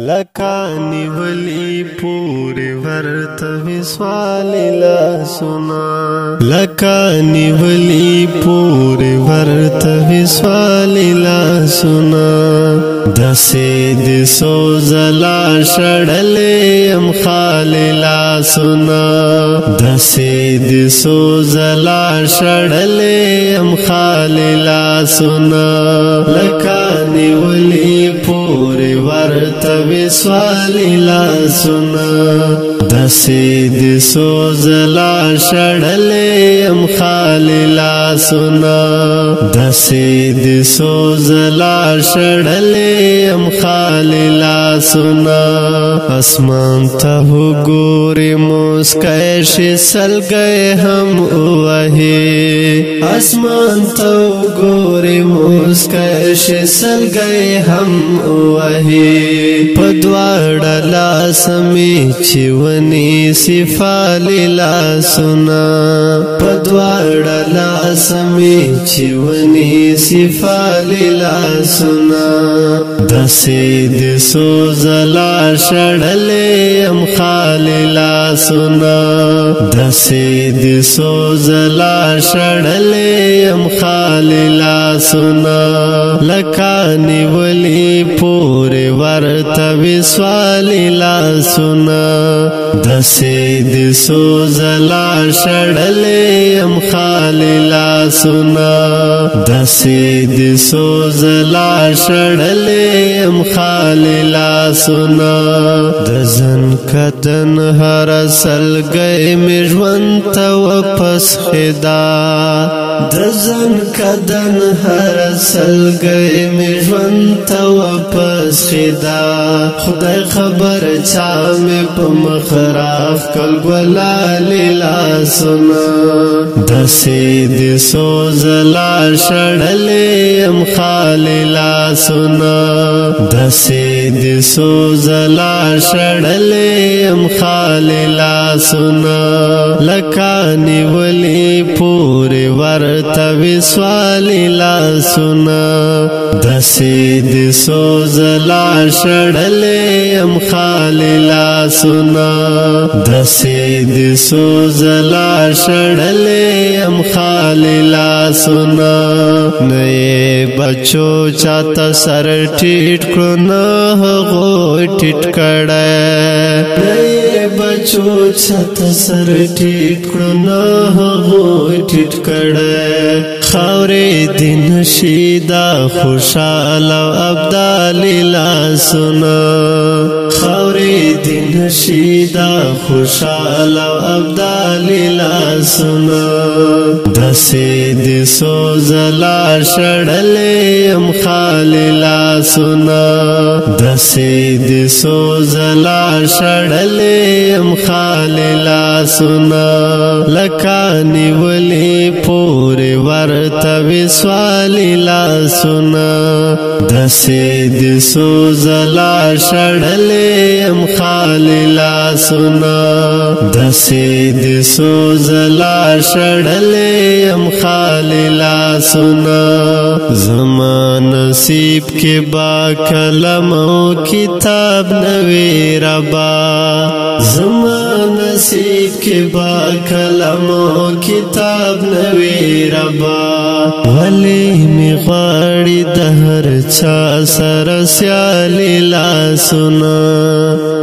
لکانی ولی پوری ورت وسوالی لاسنا لکانی ولی پوری ورت وسوالی لاسنا دسید سوزلا شڑلیم خالی لاسنا دسید سوزلا شڑلیم خالی لاسنا لکانی ولی پوری ورت وسوالی لاسنا دسید سوزلا شڑلیم خالی لاسنا دسید سوزلا شڑلیم خالی لاسنا اسمان تہو گوری مسکیش سل گئے ہم وہی اسمان تہو گوری مسکیش سل گئے ہم وہی پدواڑا لاسمی چیونی صفالی لاسنا پدواڑا لاسمی چیونی صفالی لاسنا دسید سوزلا شڑلیم خالی لاسنا دسید سوزلا شڑلیم خالی لاسنا لکانی ولی پوری ورت وسوالی لاسنا دسید سوزلا شڑلیم خالی لاسنا دسید سوزلا شڑلیم خالی لاسنا دزن کدن ہر سل گئے مجون تو پس خدا دزن کدن ہر سل گئے مجون تو پس خدا خدای خبر چام پمخراف کل گلالی لاسنا دسید سوزلا شڑلیم خالی لاسنا دسید سوزلا شڑلیم خالی لاسنا لکانی ولی پوری ورت وسوالی لاسنا دسید سوزلا شڑلیم خالی لاسنا دسید سوزلا شڑلیم خالی لاسنا نئے بچو چاہتا سر ٹیٹ کرو نہ غوی ٹیٹ کڑے نئے بچو چاہتا سر ٹیٹ کرو نہ غوی ٹیٹ کڑے خاوری دن شیدہ خوشحال ابدالی لاسنا خاوری دن شیدہ خوشحال ابدالی لاسنا دسید سوزلا شڑلیم خالی لاسنا دسید سوزلا شڑلیم خالی لاسنا لکانی ولی پوری ورت وسوالی لاسنا دسید سوزلا شڑلیم خالی لاسنا دسید سوزلا شڑلیم خالی لاسنا زمان نصیب کے با کلموں کتاب نوی ربا زمان نصیب کے با کلموں کتاب نوی ربا ولی می غاڑی دہر چا سر سیالی لاسنا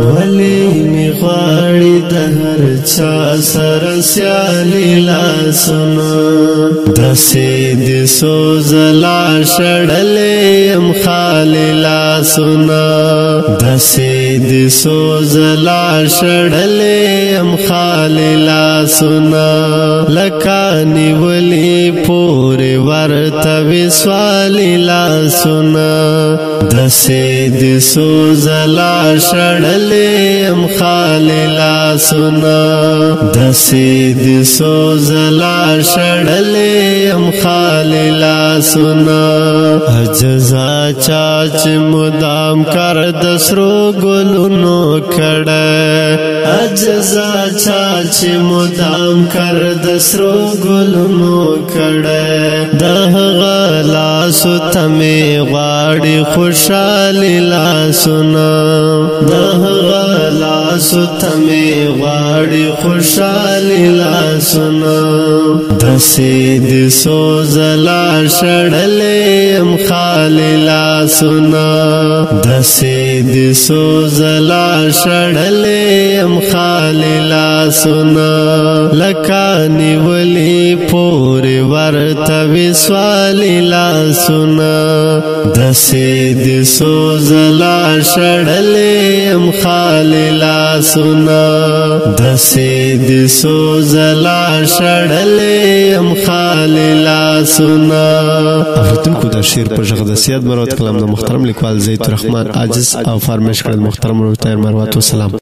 ولی می غاڑی دہر چا سر سیالی لاسنا دسید سوزلا شڑلیم خالی لاسنا دسید سوزلا شڑلیم خالی لاسنا لکانی ولی پوری ورت وسوالی لاسنا دسید سوزلا شڑلیم خالی لاسنا دسید سوزلا شڑلیم خالی لاسنا اجزا چاچ مدام کر دسرو گلونو کڑے اجزا چاچ مدام کر دسرو گلونو کڑے دہ غلا ستمی غاڑی خوش خوشالی لاسونا دهغا لاسو تمی غاڑی خوشالی لاسونا دسی دی سوزلا شڑلیم خالی لاسونا دسی دی سوزلا شڑلیم خالی لاسونا لکانی ولی پوری ورطوی سوالی لاسونا دسی دی سوزلا شڑلیم خالی لاسونا دسی دی سوزلا شڑلیم خالی لاسونا. اورېدونکو دا شعر په غږ د سیاد مروت کلام د محترم لیکوال زید الرحمن عاجز او فرمایش کړی محترم روی طاهر مروت. والسلام.